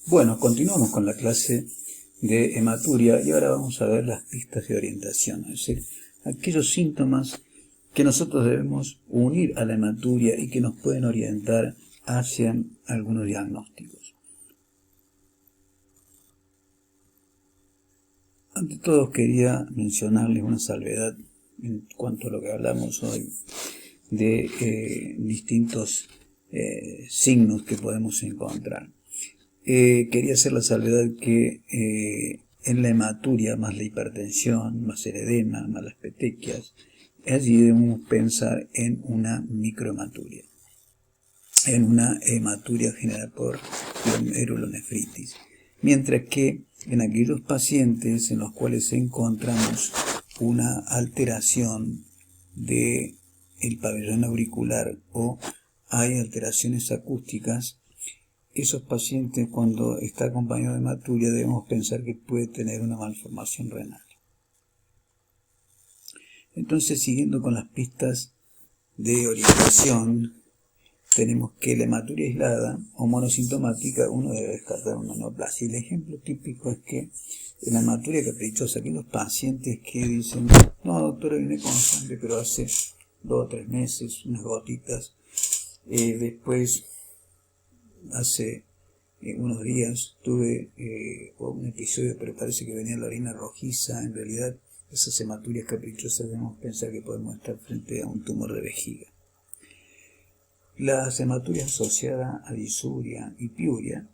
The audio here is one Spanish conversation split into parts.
Bueno, continuamos con la clase de hematuria y ahora vamos a ver las pistas de orientación, es decir, aquellos síntomas que nosotros debemos unir a la hematuria y que nos pueden orientar hacia algunos diagnósticos. Ante todo quería mencionarles una salvedad en cuanto a lo que hablamos hoy de distintos signos que podemos encontrar. Quería hacer la salvedad que en la hematuria, más la hipertensión, más el edema, más las petequias, allí debemos pensar en una microhematuria, en una hematuria generada por glomerulonefritis. Mientras que en aquellos pacientes en los cuales encontramos una alteración del pabellón auricular o hay alteraciones acústicas, esos pacientes, cuando está acompañado de hematuria, debemos pensar que puede tener una malformación renal. Entonces, siguiendo con las pistas de orientación, tenemos que la hematuria aislada o monosintomática, uno debe descartar una neoplasia. El ejemplo típico es que en la hematuria caprichosa, aquí los pacientes que dicen, no doctora, vine con sangre, pero hace 2 o 3 meses, unas gotitas, después hace unos días tuve un episodio, pero parece que venía la orina rojiza. En realidad, esas hematurias caprichosas debemos pensar que podemos estar frente a un tumor de vejiga. Las hematurias asociadas a disuria y piuria,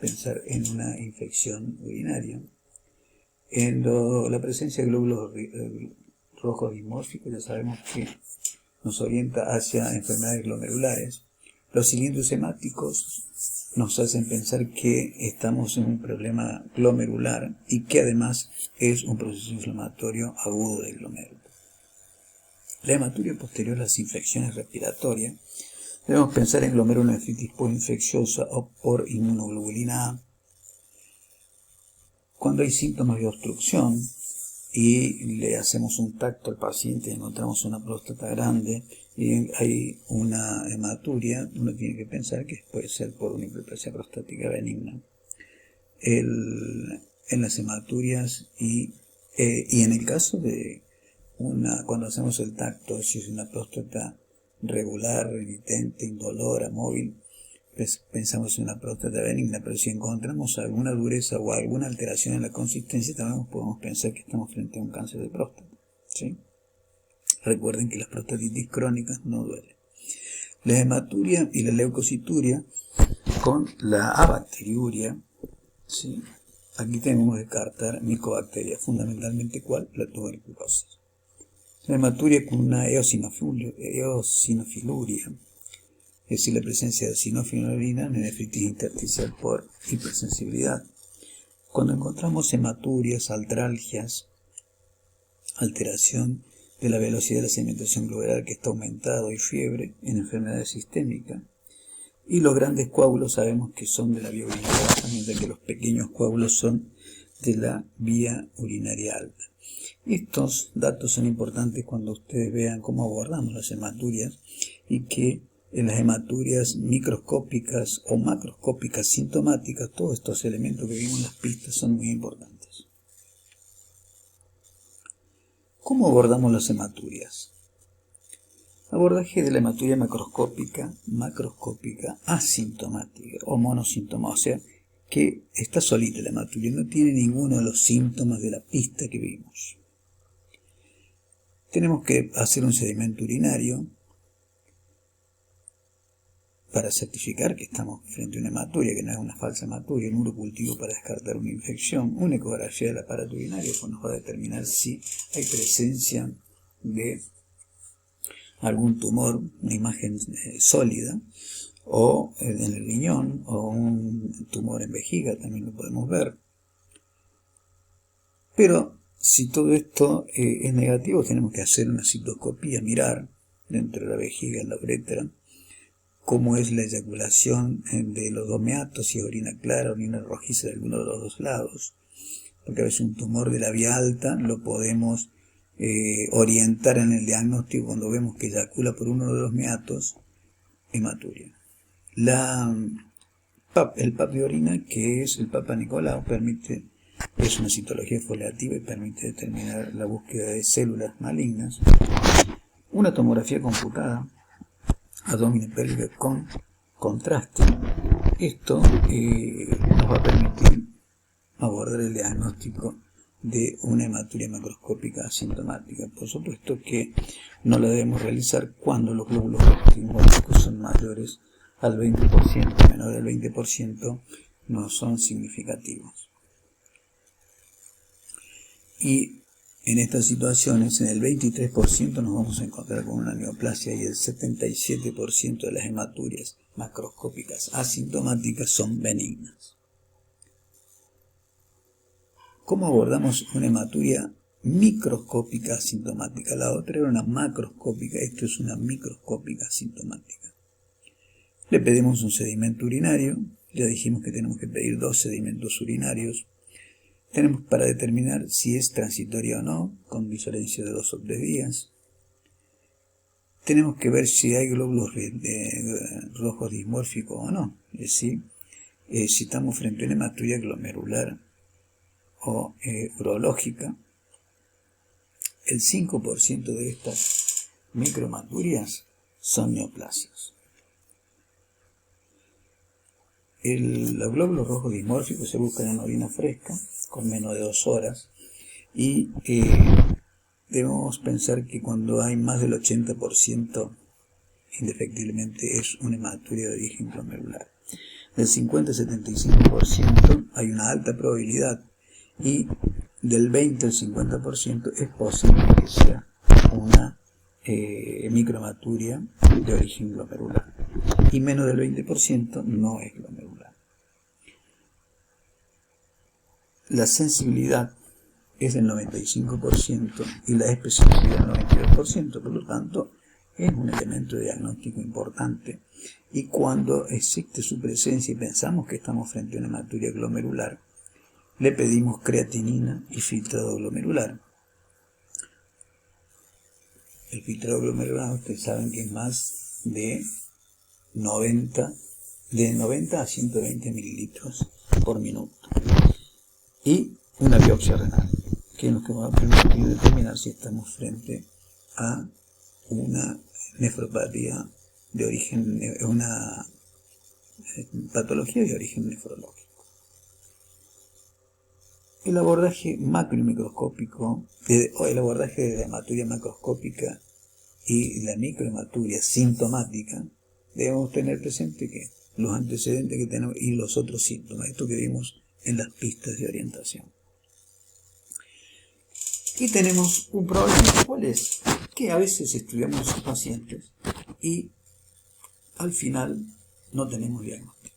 pensar en una infección urinaria. En la presencia de glóbulos rojos dimórficos, ya sabemos que nos orienta hacia enfermedades glomerulares. Los cilindros hemáticos nos hacen pensar que estamos en un problema glomerular y que además es un proceso inflamatorio agudo del glomérulo. La hematuria posterior a las infecciones respiratorias, debemos pensar en glomerulonefritis postinfecciosa o por inmunoglobulina A. Cuando hay síntomas de obstrucción y le hacemos un tacto al paciente y encontramos una próstata grande y hay una hematuria, uno tiene que pensar que puede ser por una hiperplasia prostática benigna. En las hematurias y en el caso de cuando hacemos el tacto, si es una próstata regular, remitente, indolora, móvil, pues pensamos en una próstata benigna, pero si encontramos alguna dureza o alguna alteración en la consistencia, también podemos pensar que estamos frente a un cáncer de próstata, ¿sí? Recuerden que las prostatitis crónicas no duelen. La hematuria y la leucocituria con la abacteriuria, ¿sí? Aquí tenemos que descartar micobacterias, fundamentalmente ¿cuál? La tuberculosis. La hematuria con una eosinofiluria, es decir, la presencia de eosinófilo en la orina, nefritis intersticial por hipersensibilidad. Cuando encontramos hematurias, artralgias, alteración de la velocidad de la sedimentación glomerular que está aumentado y fiebre en enfermedades sistémicas, y los grandes coágulos sabemos que son de la vía urinaria baja, mientras que los pequeños coágulos son de la vía urinaria alta. Estos datos son importantes cuando ustedes vean cómo abordamos las hematurias y que en las hematurias microscópicas o macroscópicas sintomáticas, todos estos elementos que vimos en las pistas son muy importantes. ¿Cómo abordamos las hematurias? Abordaje de la hematuria macroscópica asintomática o monosintomática, o sea, que está solita la hematuria, no tiene ninguno de los síntomas de la pista que vimos. Tenemos que hacer un sedimento urinario para certificar que estamos frente a una hematuria, que no es una falsa hematuria, un urocultivo para descartar una infección, una ecografía del aparato urinario que nos va a determinar si hay presencia de algún tumor, una imagen sólida, o en el riñón, o un tumor en vejiga, también lo podemos ver. Pero si todo esto es negativo, tenemos que hacer una citoscopía, mirar dentro de la vejiga, en la uretra, cómo es la eyaculación de los dos meatos, si es orina clara, orina rojiza de alguno de los dos lados, porque a veces un tumor de la vía alta lo podemos orientar en el diagnóstico cuando vemos que eyacula por uno de los meatos, hematuria. La el PAP de orina, que es el Papa Nicolau, es una citología foliativa y permite determinar la búsqueda de células malignas. Una tomografía computada abdomen pélvico con contraste. Esto nos va a permitir abordar el diagnóstico de una hematuria macroscópica asintomática. Por supuesto que no la debemos realizar cuando los glóbulos rojos son mayores al 20%, menor al 20% no son significativos. Y en estas situaciones, en el 23% nos vamos a encontrar con una neoplasia y el 77% de las hematurias macroscópicas asintomáticas son benignas. ¿Cómo abordamos una hematuria microscópica asintomática? La otra era una macroscópica, esto es una microscópica asintomática. Le pedimos un sedimento urinario, ya dijimos que tenemos que pedir 2 sedimentos urinarios. Tenemos para determinar si es transitoria o no, con diferencia de 2 o 3 días. Tenemos que ver si hay glóbulos rojos dismórficos o no, es decir, si estamos frente a una hematuria glomerular o urológica. El 5% de estas microhematurias son neoplasias. Los glóbulos rojos dismórficos se buscan en orina fresca, con menos de 2 horas, y debemos pensar que cuando hay más del 80%, indefectiblemente es una hematuria de origen glomerular. Del 50 al 75% hay una alta probabilidad, y del 20 al 50% es posible que sea una microhematuria de origen glomerular, y menos del 20% no es glomerular. La sensibilidad es del 95% y la especificidad del 92%, por lo tanto es un elemento de diagnóstico importante, y cuando existe su presencia y pensamos que estamos frente a una hematuria glomerular, le pedimos creatinina y filtrado glomerular. El filtrado glomerular, ustedes saben que es más de 90 a 120 mililitros por minuto. Y una biopsia renal, que es lo que va a permitir determinar si estamos frente a una nefropatía de origen, una patología de origen nefrológico. El abordaje macro y microscópico, o el abordaje de la hematuria macroscópica y la microhematuria sintomática, debemos tener presente que los antecedentes que tenemos y los otros síntomas, esto que vimos en las pistas de orientación. Y tenemos un problema, ¿cuál es? Que a veces estudiamos a pacientes y al final no tenemos diagnóstico.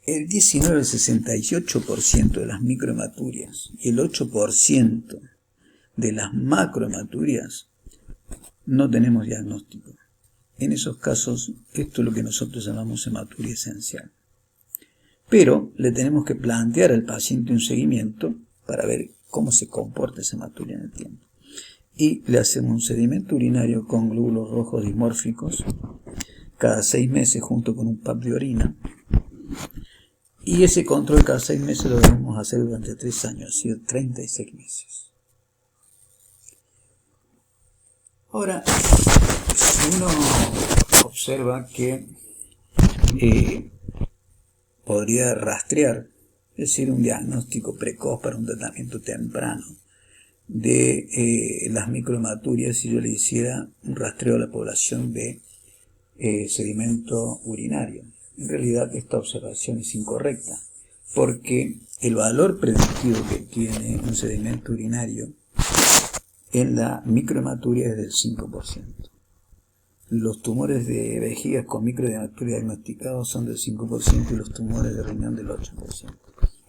El 19 al 68% de las microhematurias y el 8% de las macrohematurias no tenemos diagnóstico. En esos casos, esto es lo que nosotros llamamos hematuria esencial. Pero le tenemos que plantear al paciente un seguimiento para ver cómo se comporta esa hematuria en el tiempo. Y le hacemos un sedimento urinario con glóbulos rojos dimórficos cada 6 meses junto con un PAP de orina. Y ese control cada 6 meses lo debemos hacer durante 3 años, es decir, 36 meses. Ahora, si uno observa que podría rastrear, es decir, un diagnóstico precoz para un tratamiento temprano de las microhematurias, si yo le hiciera un rastreo a la población de sedimento urinario. En realidad esta observación es incorrecta, porque el valor predictivo que tiene un sedimento urinario en la microhematuria es del 5%. Los tumores de vejiga con microhematuria diagnosticados son del 5% y los tumores de riñón del 8%.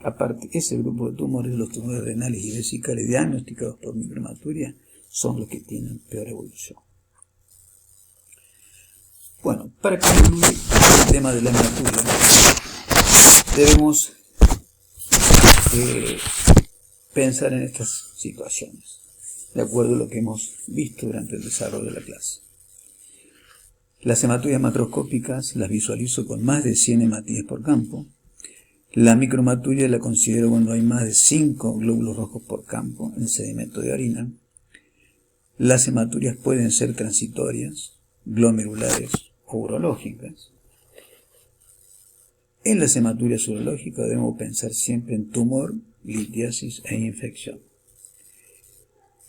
Aparte, ese grupo de tumores, los tumores renales y vesicales diagnosticados por microhematuria, son los que tienen peor evolución. Bueno, para concluir el tema de la hematuria, debemos pensar en estas situaciones, de acuerdo a lo que hemos visto durante el desarrollo de la clase. Las hematías macroscópicas las visualizo con más de 100 hematías por campo. La microhematuria la considero cuando hay más de 5 glóbulos rojos por campo en sedimento de orina. Las hematurias pueden ser transitorias, glomerulares o urológicas. En las hematurias urológicas debemos pensar siempre en tumor, litiasis e infección.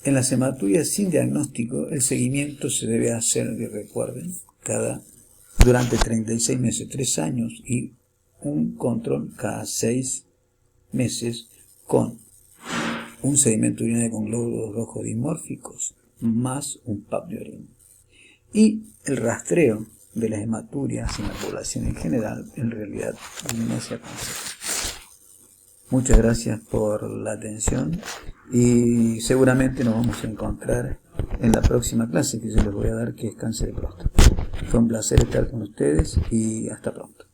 En las hematurias sin diagnóstico, el seguimiento se debe hacer, y recuerden, durante 36 meses, 3 años, y un control cada 6 meses con un sedimento urinario con glóbulos rojos dimórficos más un PAP de orina. Y el rastreo de las hematurias en la población en general, en realidad, no se aconseja. Muchas gracias por la atención y seguramente nos vamos a encontrar en la próxima clase que yo les voy a dar, que es cáncer de próstata. Fue un placer estar con ustedes y hasta pronto.